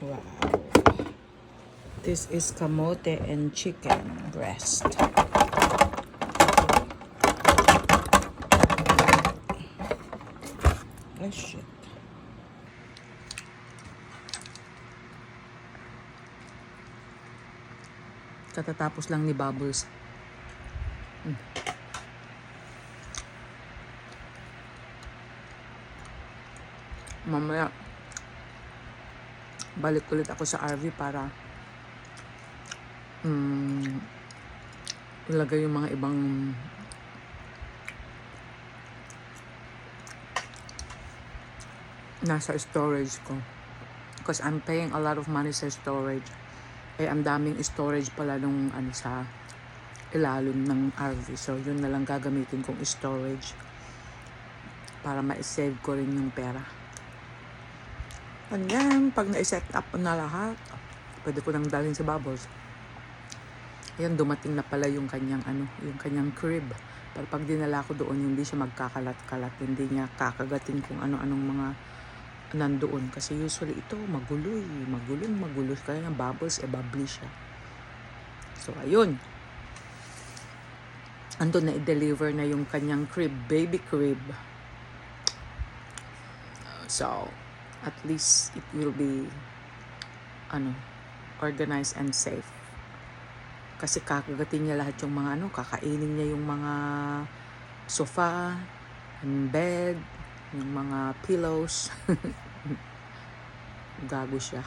Wow. This is kamote and chicken breast. Oh shit. Katatapos lang ni Bubbles. Mamaya balik ulit ako sa RV para ilagay yung mga ibang nasa storage ko. Because I'm paying a lot of money sa storage. Ang daming storage pala nung sa ilalim ng RV. So, yun na lang gagamitin kong storage para ma-save ko rin yung pera. And then, pag na-set up na lahat, pwede ko nang dalhin sa Bubbles. Ayan, dumating na pala yung kanyang yung kanyang crib. Pero pag dinala ko doon, hindi siya magkakalat-kalat. Hindi niya kakagatin kung ano-anong mga nandoon. Kasi usually ito, magulo. Kaya yung Bubbles, bubbly siya. So, ayun. Andun na i-deliver na yung kanyang crib, baby crib. So, at least it will be organized and safe. Kasi kakagatin niya lahat yung mga kakainin niya yung mga sofa, yung bed, yung mga pillows. Gago siya.